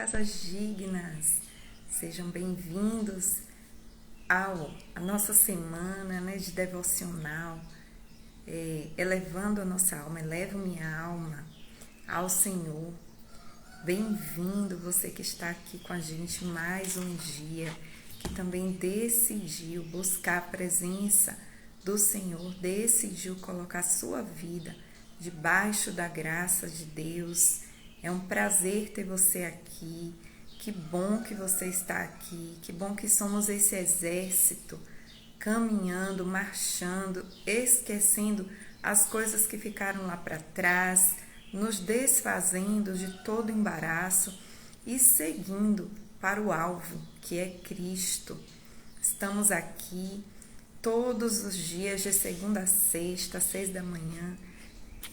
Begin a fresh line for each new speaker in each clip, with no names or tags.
Casas dignas, sejam bem-vindos à nossa semana, né, de devocional, elevando a nossa alma, elevo minha alma ao Senhor. Bem-vindo você que está aqui com a gente mais um dia, que também decidiu buscar a presença do Senhor, decidiu colocar a sua vida debaixo da graça de Deus. É um prazer ter você aqui. Que bom que você está aqui. Que bom que somos esse exército caminhando, marchando, esquecendo as coisas que ficaram lá para trás, nos desfazendo de todo embaraço e seguindo para o alvo, que é Cristo. Estamos aqui todos os dias, de segunda a sexta, às 6 da manhã,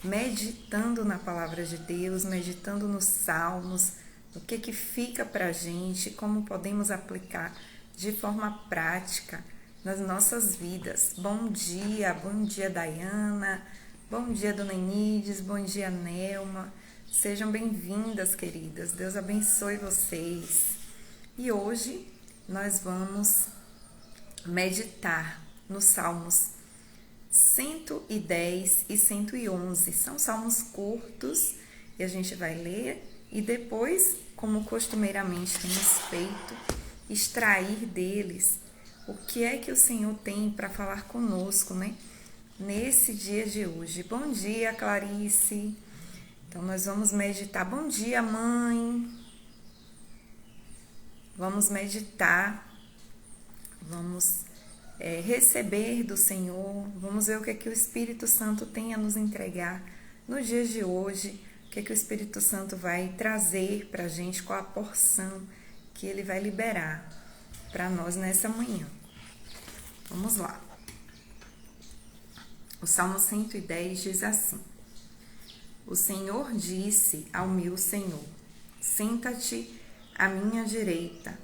meditando na palavra de Deus, meditando nos salmos, o que fica para a gente, como podemos aplicar de forma prática nas nossas vidas. Bom dia Dayana, bom dia Dona Enides, bom dia Nelma, sejam bem-vindas, queridas, Deus abençoe vocês. E hoje nós vamos meditar nos salmos 110 e 111, são salmos curtos e a gente vai ler e depois, como costumeiramente temos feito, extrair deles o que é que o Senhor tem para falar conosco, né? Nesse dia de hoje. Bom dia, Clarice. Então, nós vamos meditar. Bom dia, mãe. Vamos meditar. Vamos receber do Senhor. Vamos ver o que é que o Espírito Santo tem a nos entregar no dia de hoje. O que é que o Espírito Santo vai trazer para a gente, qual a porção que ele vai liberar para nós nessa manhã. Vamos lá. O Salmo 110 diz assim: O Senhor disse ao meu Senhor: Senta-te à minha direita,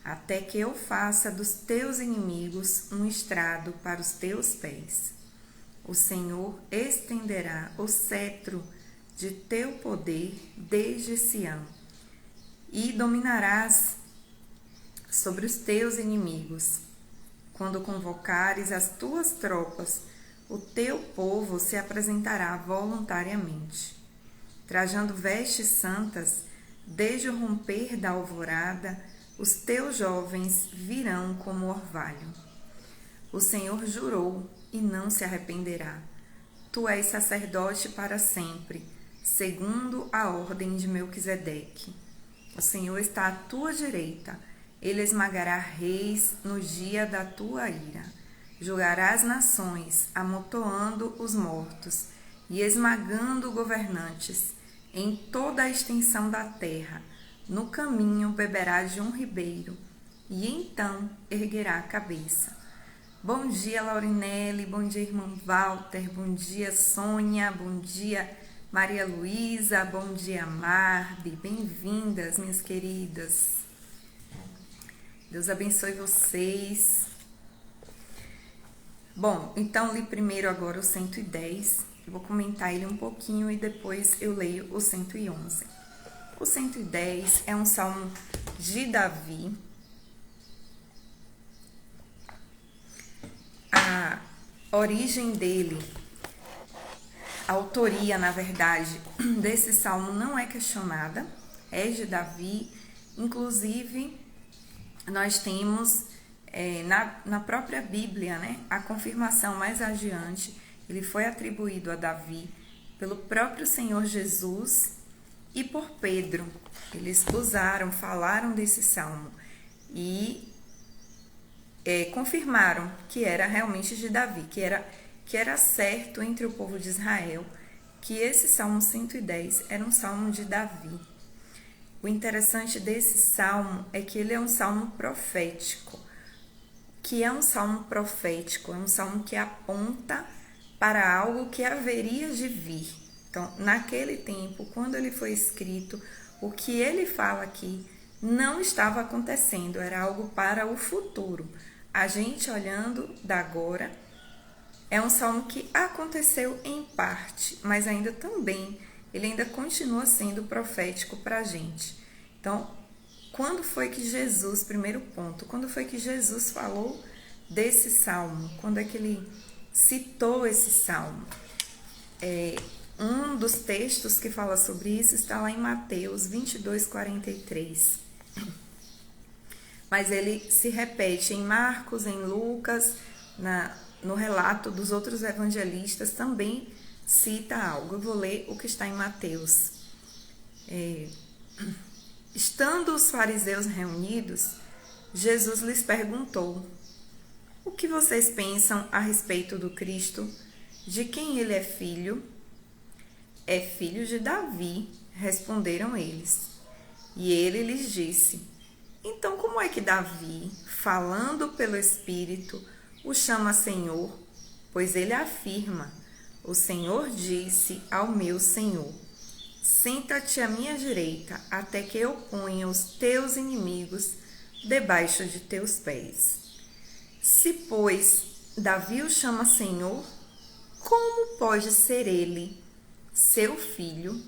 até que eu faça dos teus inimigos um estrado para os teus pés. O Senhor estenderá o cetro de teu poder desde Sião, e dominarás sobre os teus inimigos. Quando convocares as tuas tropas, o teu povo se apresentará voluntariamente. Trajando vestes santas, desde o romper da alvorada, os teus jovens virão como orvalho. O Senhor jurou e não se arrependerá. Tu és sacerdote para sempre, segundo a ordem de Melquisedeque. O Senhor está à tua direita. Ele esmagará reis no dia da tua ira. Julgará as nações, amontoando os mortos e esmagando governantes em toda a extensão da terra. No caminho beberá de um ribeiro e então erguerá a cabeça. Bom dia, Laurinelli, bom dia, irmão Walter, bom dia, Sônia, bom dia, Maria Luísa, bom dia, Marbi, bem-vindas, minhas queridas. Deus abençoe vocês. Bom, então li primeiro agora o 110, eu vou comentar ele um pouquinho e depois eu leio o 111. O 110 é um salmo de Davi. A origem dele, a autoria, na verdade, desse salmo não é questionada, é de Davi. Inclusive, nós temos na própria Bíblia, né, a confirmação mais adiante. Ele foi atribuído a Davi pelo próprio Senhor Jesus e por Pedro. Eles falaram desse salmo e confirmaram que era realmente de Davi, que era certo entre o povo de Israel que esse Salmo 110 era um salmo de Davi. O interessante desse salmo é que ele é um salmo profético. Que é um salmo profético? É um salmo que aponta para algo que haveria de vir. Então, naquele tempo, quando ele foi escrito, o que ele fala aqui não estava acontecendo, era algo para o futuro. A gente olhando da agora, é um salmo que aconteceu em parte, mas ainda também, ele ainda continua sendo profético para a gente. Então, quando foi que Jesus, primeiro ponto, quando foi que Jesus falou desse salmo? Quando é que ele citou esse salmo? Um dos textos que fala sobre isso está lá em Mateus 22:43. Mas ele se repete em Marcos, em Lucas, no relato dos outros evangelistas também cita algo. Eu vou ler o que está em Mateus. Estando os fariseus reunidos, Jesus lhes perguntou: o que vocês pensam a respeito do Cristo? De quem ele é filho? É filho de Davi, responderam eles. E ele lhes disse: então como é que Davi, falando pelo Espírito, o chama Senhor? Pois ele afirma: o Senhor disse ao meu Senhor: senta-te à minha direita, até que eu ponha os teus inimigos debaixo de teus pés. Se, pois, Davi o chama Senhor, como pode ser ele seu filho?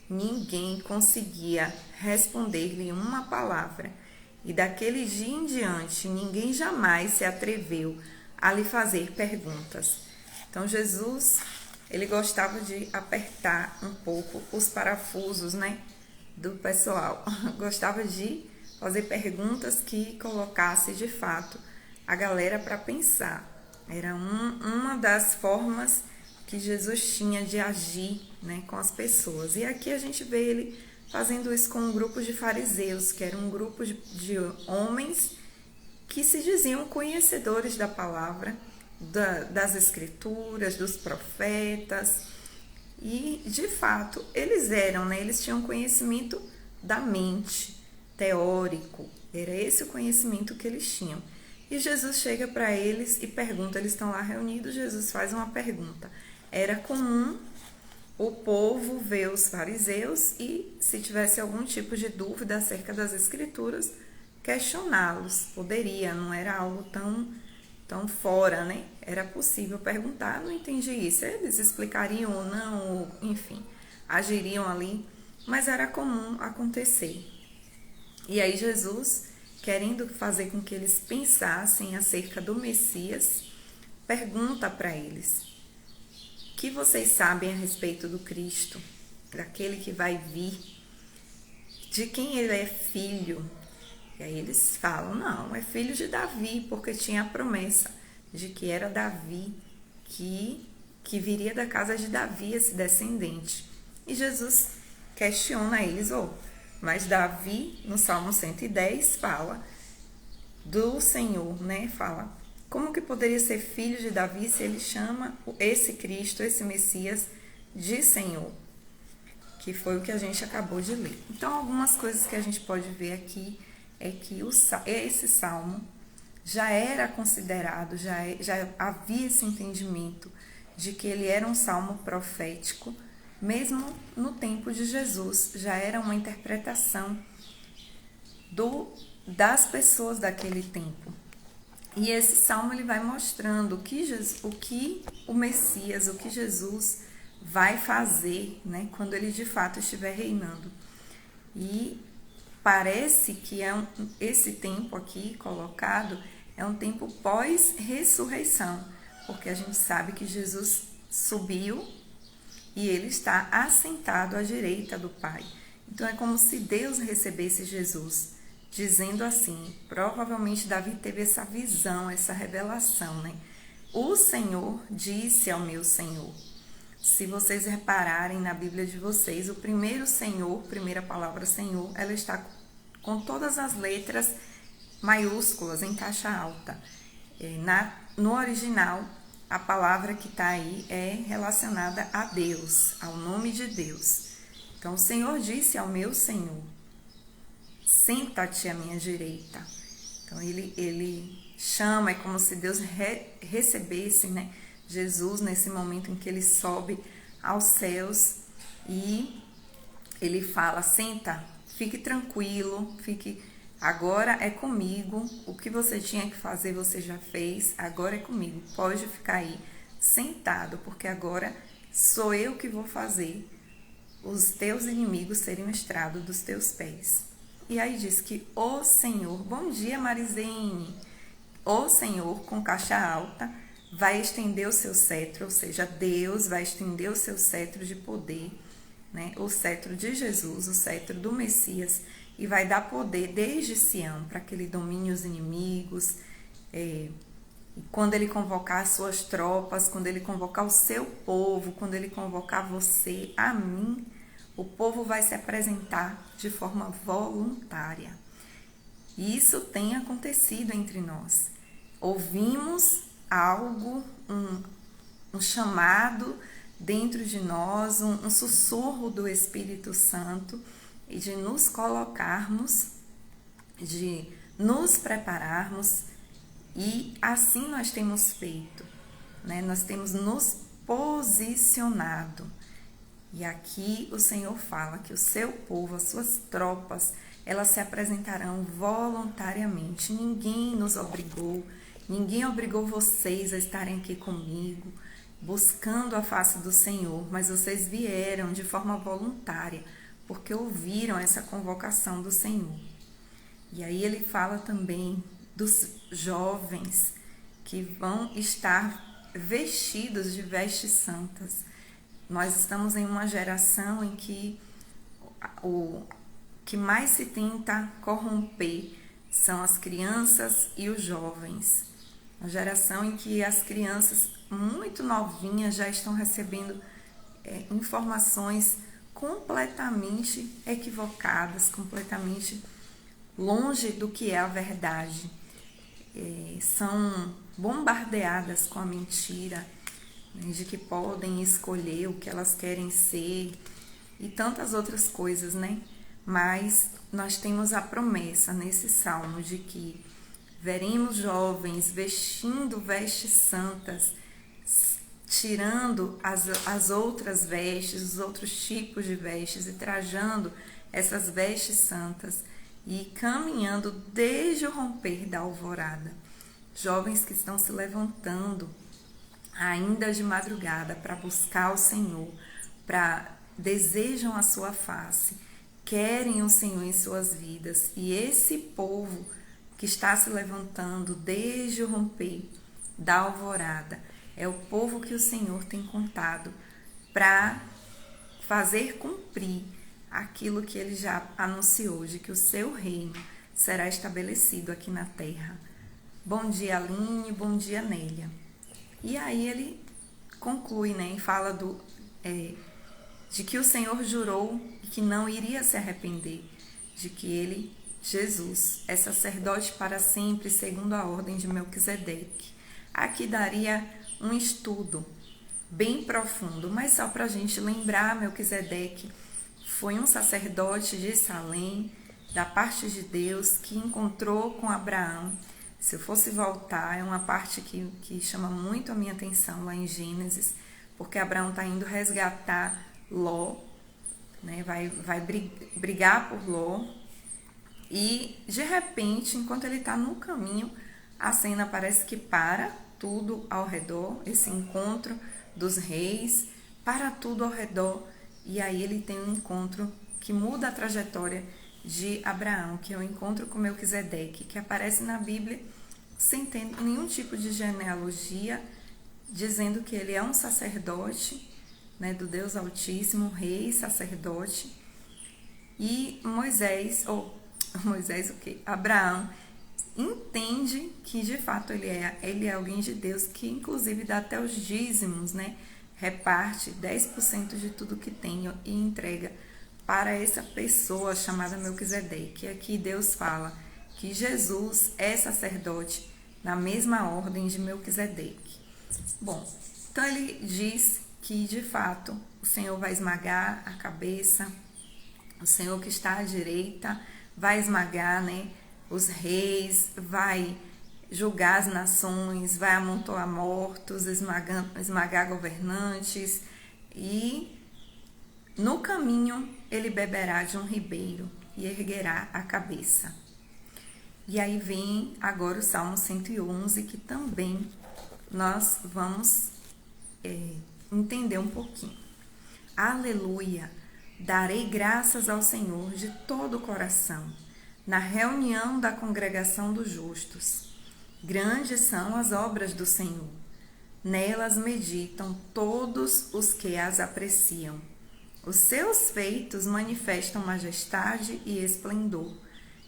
Ninguém conseguia responder-lhe uma palavra, e daquele dia em diante ninguém jamais se atreveu a lhe fazer perguntas. Então Jesus, ele gostava de apertar um pouco os parafusos, do pessoal. Gostava de fazer perguntas que colocasse de fato a galera para pensar. Era uma das formas que Jesus tinha de agir, com as pessoas. E aqui a gente vê ele fazendo isso com um grupo de fariseus, que era um grupo de homens que se diziam conhecedores da palavra, das escrituras, dos profetas. E, de fato, eles eram, eles tinham conhecimento da mente, teórico. Era esse o conhecimento que eles tinham. E Jesus chega para eles e pergunta, eles estão lá reunidos, Jesus faz uma pergunta. Era comum o povo ver os fariseus e, se tivesse algum tipo de dúvida acerca das escrituras, questioná-los. Poderia, não era algo tão fora, Era possível perguntar, não entendi isso. Eles explicariam ou não, ou, enfim, agiriam ali, mas era comum acontecer. E aí Jesus, querendo fazer com que eles pensassem acerca do Messias, pergunta para eles: o que vocês sabem a respeito do Cristo, daquele que vai vir? De quem ele é filho? E aí eles falam: não, é filho de Davi, porque tinha a promessa de que era Davi, que viria da casa de Davi esse descendente. E Jesus questiona eles: mas Davi, no Salmo 110, fala do Senhor, Fala: como que poderia ser filho de Davi se ele chama esse Cristo, esse Messias, de Senhor? Que foi o que a gente acabou de ler. Então, algumas coisas que a gente pode ver aqui é que esse salmo já era considerado, já havia esse entendimento de que ele era um salmo profético, mesmo no tempo de Jesus. Já era uma interpretação das pessoas daquele tempo. E esse salmo ele vai mostrando o que o Messias, o que Jesus vai fazer, quando ele de fato estiver reinando. E parece que esse tempo aqui colocado é um tempo pós-ressurreição, porque a gente sabe que Jesus subiu e ele está assentado à direita do Pai. Então é como se Deus recebesse Jesus, dizendo assim, provavelmente Davi teve essa visão, essa revelação, O Senhor disse ao meu Senhor. Se vocês repararem na Bíblia de vocês, o primeiro Senhor, primeira palavra Senhor, ela está com todas as letras maiúsculas, em caixa alta. No original, a palavra que está aí é relacionada a Deus, ao nome de Deus. Então, o Senhor disse ao meu Senhor: senta-te à minha direita. Então, ele chama, é como se Deus recebesse, Jesus nesse momento em que ele sobe aos céus e ele fala: senta, fique tranquilo, agora é comigo, o que você tinha que fazer você já fez, agora é comigo, pode ficar aí sentado, porque agora sou eu que vou fazer os teus inimigos serem o estrado dos teus pés. E aí diz que o Senhor, bom dia Marizene, o Senhor com caixa alta vai estender o seu cetro, ou seja, Deus vai estender o seu cetro de poder, né? O cetro de Jesus, o cetro do Messias, e vai dar poder desde Sião para que ele domine os inimigos. Quando ele convocar as suas tropas, quando ele convocar o seu povo, quando ele convocar você, a mim, o povo vai se apresentar de forma voluntária. E isso tem acontecido entre nós. Ouvimos algo, um chamado dentro de nós, um sussurro do Espírito Santo, e de nos colocarmos, de nos prepararmos, e assim nós temos feito, né? Nós temos nos posicionado. E aqui o Senhor fala que o seu povo, as suas tropas, elas se apresentarão voluntariamente. Ninguém nos obrigou, ninguém obrigou vocês a estarem aqui comigo, buscando a face do Senhor, mas vocês vieram de forma voluntária, porque ouviram essa convocação do Senhor. E aí ele fala também dos jovens que vão estar vestidos de vestes santas. Nós estamos em uma geração em que o que mais se tenta corromper são as crianças e os jovens. Uma geração em que as crianças muito novinhas já estão recebendo informações completamente equivocadas, completamente longe do que é a verdade. São bombardeadas com a mentira, né, de que podem escolher o que elas querem ser e tantas outras coisas, né? Mas nós temos a promessa nesse salmo de que veremos jovens vestindo vestes santas, tirando as outras vestes, os outros tipos de vestes e trajando essas vestes santas e caminhando desde o romper da alvorada. Jovens que estão se levantando ainda de madrugada para buscar o Senhor, desejam a sua face, querem o Senhor em suas vidas. E esse povo que está se levantando desde o romper da alvorada é o povo que o Senhor tem contado para fazer cumprir aquilo que ele já anunciou, de que o seu reino será estabelecido aqui na terra. Bom dia, Aline, bom dia, Nélia. E aí ele conclui, né, e fala de que o Senhor jurou que não iria se arrepender, de que ele, Jesus, é sacerdote para sempre, segundo a ordem de Melquisedeque. Aqui daria um estudo bem profundo, mas só para a gente lembrar, Melquisedeque foi um sacerdote de Salém, da parte de Deus, que encontrou com Abraão. Se eu fosse voltar, é uma parte que chama muito a minha atenção lá em Gênesis, porque Abraão está indo resgatar Ló, né? vai brigar por Ló, e de repente, enquanto ele está no caminho, a cena parece que para tudo ao redor, esse encontro dos reis, para tudo ao redor, e aí ele tem um encontro que muda a trajetória de Abraão, que é o encontro com Melquisedeque, que aparece na Bíblia sem ter nenhum tipo de genealogia, dizendo que ele é um sacerdote, né, do Deus Altíssimo, rei, sacerdote. E Abraão entende que de fato ele é alguém de Deus, que inclusive dá até os dízimos, né? Reparte 10% de tudo que tem e entrega para essa pessoa chamada Melquisedeque. E aqui Deus fala que Jesus é sacerdote na mesma ordem de Melquisedeque. Bom, então ele diz que de fato o Senhor vai esmagar a cabeça, o Senhor que está à direita vai esmagar, né, os reis, vai julgar as nações, vai amontoar mortos, esmagar governantes, e no caminho ele beberá de um ribeiro e erguerá a cabeça. E aí vem agora o Salmo 111, que também nós vamos entender um pouquinho. Aleluia! Darei graças ao Senhor de todo o coração, na reunião da congregação dos justos. Grandes são as obras do Senhor. Nelas meditam todos os que as apreciam. Os seus feitos manifestam majestade e esplendor,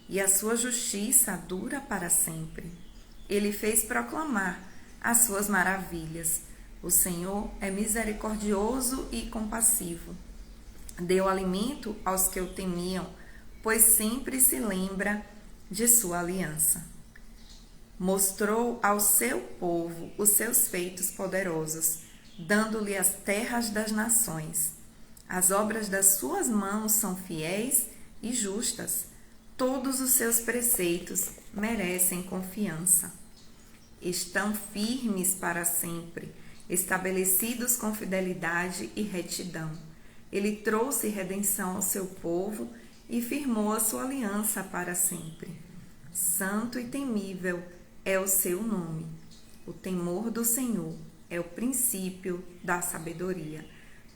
e a sua justiça dura para sempre. Ele fez proclamar as suas maravilhas. O Senhor é misericordioso e compassivo. Deu alimento aos que o temiam, pois sempre se lembra de sua aliança. Mostrou ao seu povo os seus feitos poderosos, dando-lhe as terras das nações. As obras das suas mãos são fiéis e justas. Todos os seus preceitos merecem confiança. Estão firmes para sempre, estabelecidos com fidelidade e retidão. Ele trouxe redenção ao seu povo e firmou a sua aliança para sempre. Santo e temível é o seu nome. O temor do Senhor é o princípio da sabedoria.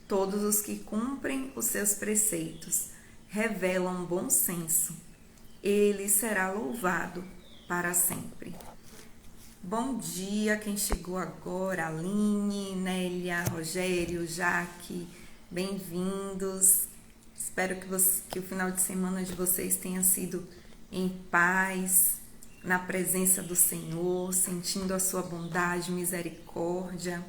Todos os que cumprem os seus preceitos revelam bom senso. Ele será louvado para sempre. Bom dia, quem chegou agora, Aline, Nélia, Rogério, Jaque, bem-vindos. Espero que o final de semana de vocês tenha sido em paz, na presença do Senhor, sentindo a sua bondade, misericórdia.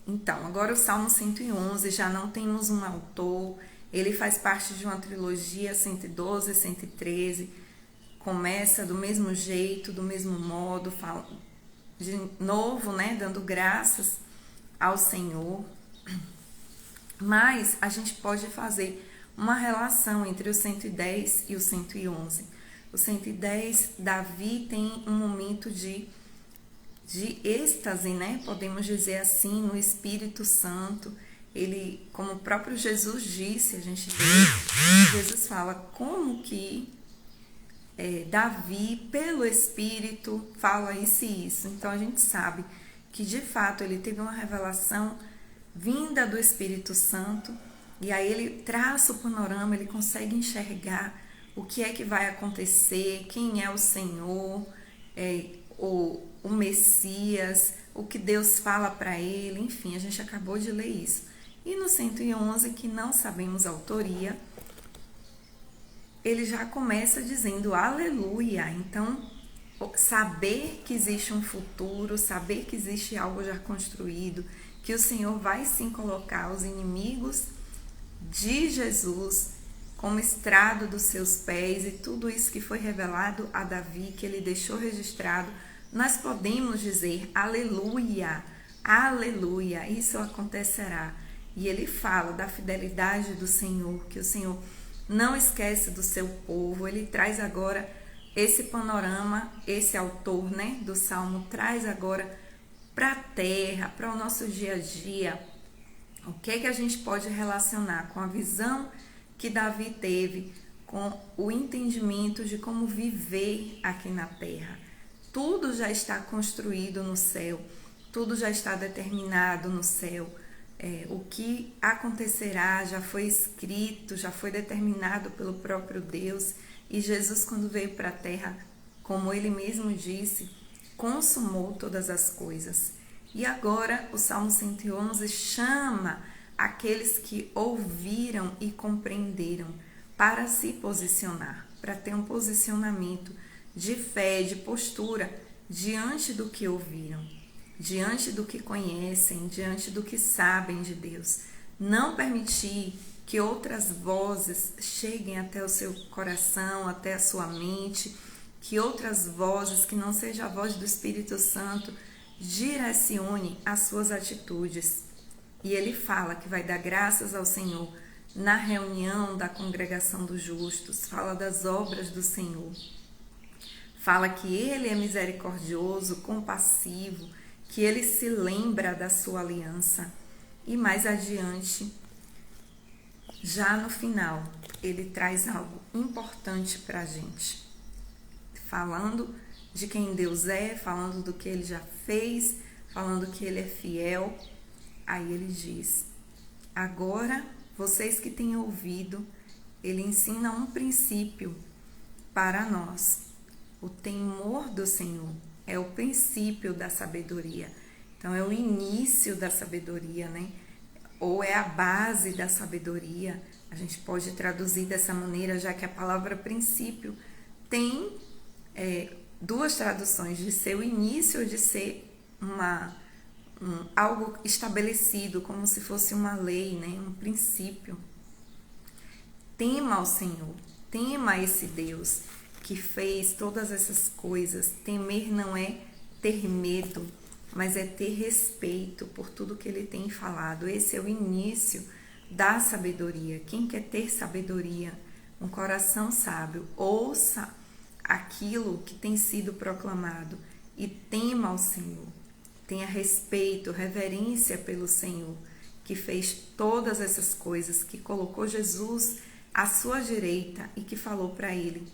Então, agora o Salmo 111, já não temos um autor, ele faz parte de uma trilogia, 112, 113, começa do mesmo jeito, do mesmo modo, fala de novo, né, dando graças ao Senhor. Mas a gente pode fazer uma relação entre o 110 e o 111. O 110, Davi tem um momento de êxtase, né? Podemos dizer assim, no Espírito Santo. Ele, como o próprio Jesus disse, a gente vê, Jesus fala como que Davi, pelo Espírito, fala isso e isso. Então a gente sabe que de fato ele teve uma revelação vinda do Espírito Santo, e aí ele traça o panorama, ele consegue enxergar o que é que vai acontecer, quem é o Senhor, o Messias, o que Deus fala para ele, enfim, a gente acabou de ler isso. E no 111, que não sabemos a autoria, ele já começa dizendo aleluia. Então, saber que existe um futuro, saber que existe algo já construído, que o Senhor vai sim colocar os inimigos de Jesus como estrado dos seus pés, e tudo isso que foi revelado a Davi, que ele deixou registrado, nós podemos dizer aleluia, aleluia, isso acontecerá. E ele fala da fidelidade do Senhor, que o Senhor não esquece do seu povo. Ele traz agora esse panorama, esse autor, né, do Salmo, traz agora para a terra, para o nosso dia a dia. O que é que a gente pode relacionar com a visão que Davi teve, com o entendimento de como viver aqui na terra? Tudo já está construído no céu, tudo já está determinado no céu. O que acontecerá já foi escrito, já foi determinado pelo próprio Deus. E Jesus, quando veio para a terra, como ele mesmo disse, consumou todas as coisas. E agora o Salmo 111 chama aqueles que ouviram e compreenderam para se posicionar, para ter um posicionamento de fé, de postura diante do que ouviram, diante do que conhecem, diante do que sabem de Deus. Não permitir que outras vozes cheguem até o seu coração, até a sua mente, que outras vozes, que não seja a voz do Espírito Santo, direcione as suas atitudes. E ele fala que vai dar graças ao Senhor na reunião da congregação dos justos, fala das obras do Senhor, fala que ele é misericordioso, compassivo, que ele se lembra da sua aliança. E mais adiante, já no final, ele traz algo importante para a gente, falando de quem Deus é, falando do que ele já fez, falando que ele é fiel. Aí ele diz: agora vocês que têm ouvido, ele ensina um princípio para nós. O temor do Senhor é o princípio da sabedoria. Então, é o início da sabedoria, né? Ou é a base da sabedoria. A gente pode traduzir dessa maneira, já que a palavra princípio tem duas traduções, de ser o início ou de ser algo estabelecido, como se fosse uma lei, né? Um princípio. Tema ao Senhor, tema a esse Deus que fez todas essas coisas. Temer não é ter medo, mas é ter respeito por tudo que ele tem falado. Esse é o início da sabedoria. Quem quer ter sabedoria, um coração sábio, ouça aquilo que tem sido proclamado e tema ao Senhor. Tenha respeito, reverência pelo Senhor, que fez todas essas coisas, que colocou Jesus à sua direita e que falou para ele: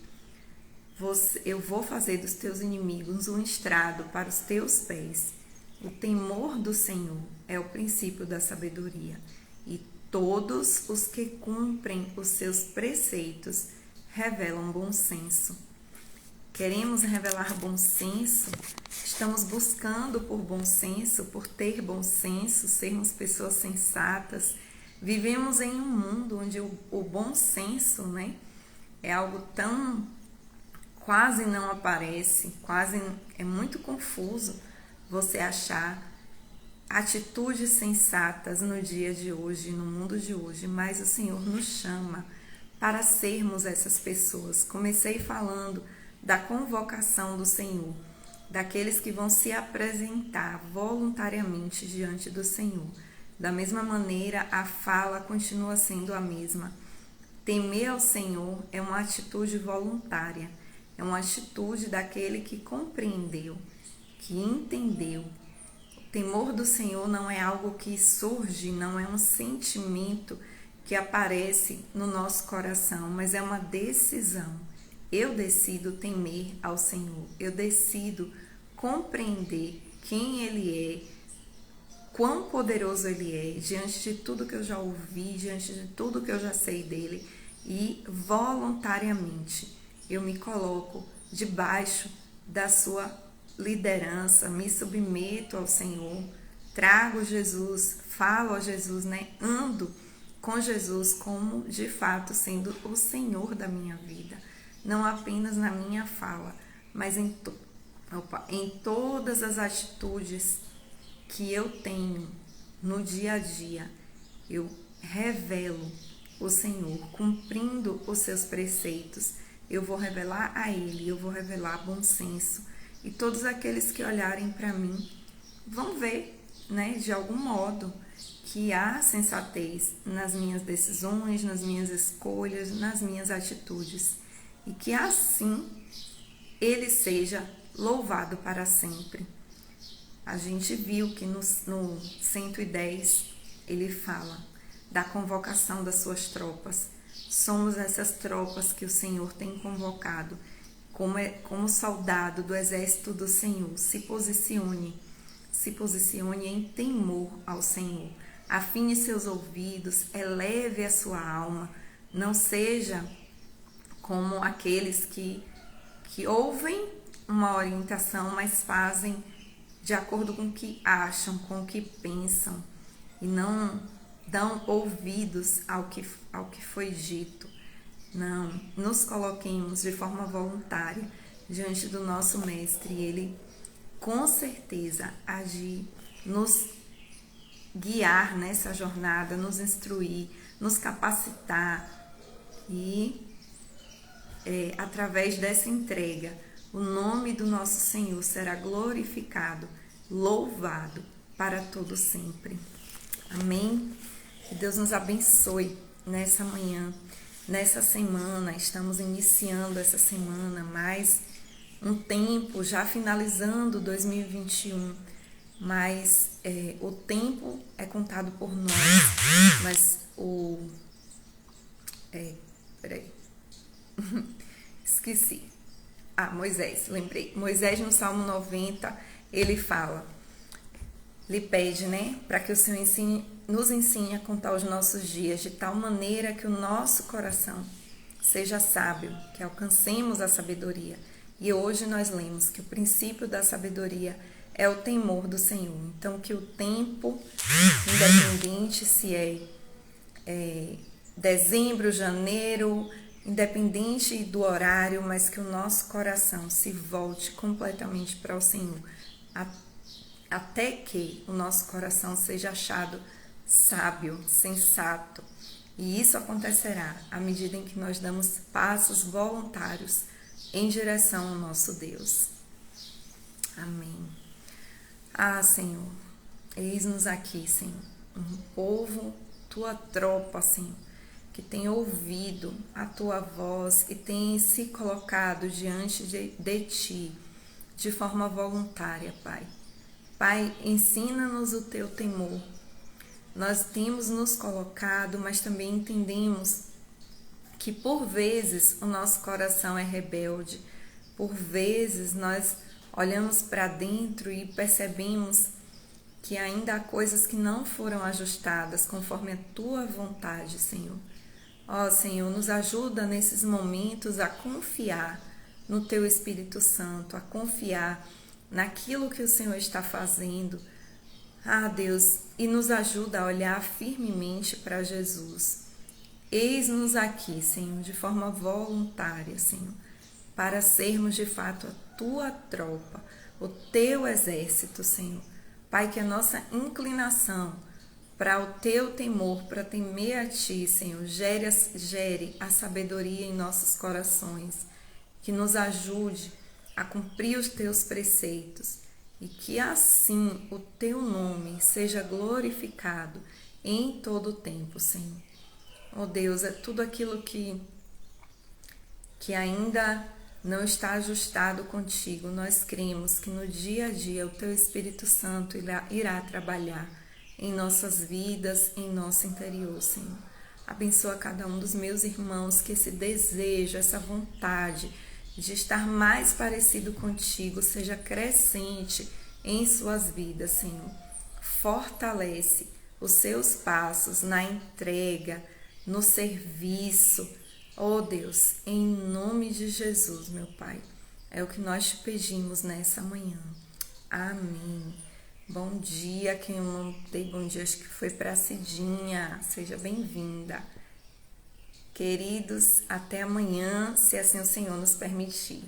eu vou fazer dos teus inimigos um estrado para os teus pés. O temor do Senhor é o princípio da sabedoria, e todos os que cumprem os seus preceitos revelam bom senso. Queremos revelar bom senso? Estamos buscando por bom senso, por ter bom senso, sermos pessoas sensatas. Vivemos em um mundo onde o bom senso, né, é algo tão quase não aparece, é muito confuso você achar atitudes sensatas no dia de hoje, no mundo de hoje, mas o Senhor nos chama para sermos essas pessoas. Comecei falando da convocação do Senhor, daqueles que vão se apresentar voluntariamente diante do Senhor. Da mesma maneira, a fala continua sendo a mesma. Temer ao Senhor é uma atitude voluntária, é uma atitude daquele que compreendeu, que entendeu. O temor do Senhor não é algo que surge, não é um sentimento que aparece no nosso coração, mas é uma decisão. Eu decido temer ao Senhor, eu decido compreender quem Ele é, quão poderoso Ele é, diante de tudo que eu já ouvi, diante de tudo que eu já sei dEle, e voluntariamente eu me coloco debaixo da sua liderança, me submeto ao Senhor, trago Jesus, falo a Jesus, né? Ando com Jesus como de fato sendo o Senhor da minha vida. Não apenas na minha fala, mas em todas as atitudes que eu tenho no dia a dia. Eu revelo o Senhor, cumprindo os seus preceitos. Eu vou revelar a Ele, eu vou revelar bom senso. E todos aqueles que olharem para mim vão ver, né, de algum modo, que há sensatez nas minhas decisões, nas minhas escolhas, nas minhas atitudes. E que assim Ele seja louvado para sempre. A gente viu que no 110 ele fala da convocação das suas tropas. Somos essas tropas que o Senhor tem convocado. Como soldado do exército do Senhor, se posicione em temor ao Senhor. Afine seus ouvidos, eleve a sua alma. Não seja como aqueles que ouvem uma orientação, mas fazem de acordo com o que acham, com o que pensam, e não dão ouvidos ao que foi dito. Não, nos coloquemos de forma voluntária diante do nosso Mestre, e Ele com certeza há de nos guiar nessa jornada, nos instruir, nos capacitar, e através dessa entrega, o nome do nosso Senhor será glorificado, louvado para todo sempre. Amém? Que Deus nos abençoe nessa manhã, nessa semana. Estamos iniciando essa semana, mais um tempo, já finalizando 2021, mas o tempo é contado por nós, mas esqueci. Moisés, lembrei. Moisés, no Salmo 90, ele fala, lhe pede, né, para que o Senhor ensine nos ensine a contar os nossos dias de tal maneira que o nosso coração seja sábio, que alcancemos a sabedoria. E hoje nós lemos que o princípio da sabedoria é o temor do Senhor. Então, que o tempo, independente se é dezembro, janeiro, independente do horário, mas que o nosso coração se volte completamente para o Senhor, até que o nosso coração seja achado sábio, sensato. E isso acontecerá à medida em que nós damos passos voluntários em direção ao nosso Deus. Amém. Ah, Senhor, eis-nos aqui, Senhor, um povo, tua tropa, Senhor, que tem ouvido a tua voz e tem se colocado diante de ti de forma voluntária, Pai. Pai, ensina-nos o teu temor. Nós temos nos colocado, mas também entendemos que por vezes o nosso coração é rebelde, por vezes nós olhamos para dentro e percebemos que ainda há coisas que não foram ajustadas conforme a tua vontade, Senhor. Ó Senhor, nos ajuda nesses momentos a confiar no teu Espírito Santo, a confiar naquilo que o Senhor está fazendo. Ah, Deus, e nos ajuda a olhar firmemente para Jesus. Eis-nos aqui, Senhor, de forma voluntária, Senhor, para sermos de fato a tua tropa, o teu exército, Senhor. Pai, que a nossa inclinação para o teu temor, para temer a ti, Senhor, gere a sabedoria em nossos corações, que nos ajude a cumprir os teus preceitos e que assim o teu nome seja glorificado em todo o tempo, Senhor. Ó Deus, é tudo aquilo que ainda não está ajustado contigo. Nós cremos que no dia a dia o teu Espírito Santo irá trabalhar em nossas vidas, em nosso interior, Senhor. Abençoa cada um dos meus irmãos, que esse desejo, essa vontade de estar mais parecido contigo seja crescente em suas vidas, Senhor. Fortalece os seus passos na entrega, no serviço. Oh Deus, em nome de Jesus, meu Pai, é o que nós te pedimos nessa manhã. Amém. Bom dia, quem eu não dei bom dia, acho que foi para a Cidinha, seja bem-vinda. Queridos, até amanhã, se assim o Senhor nos permitir.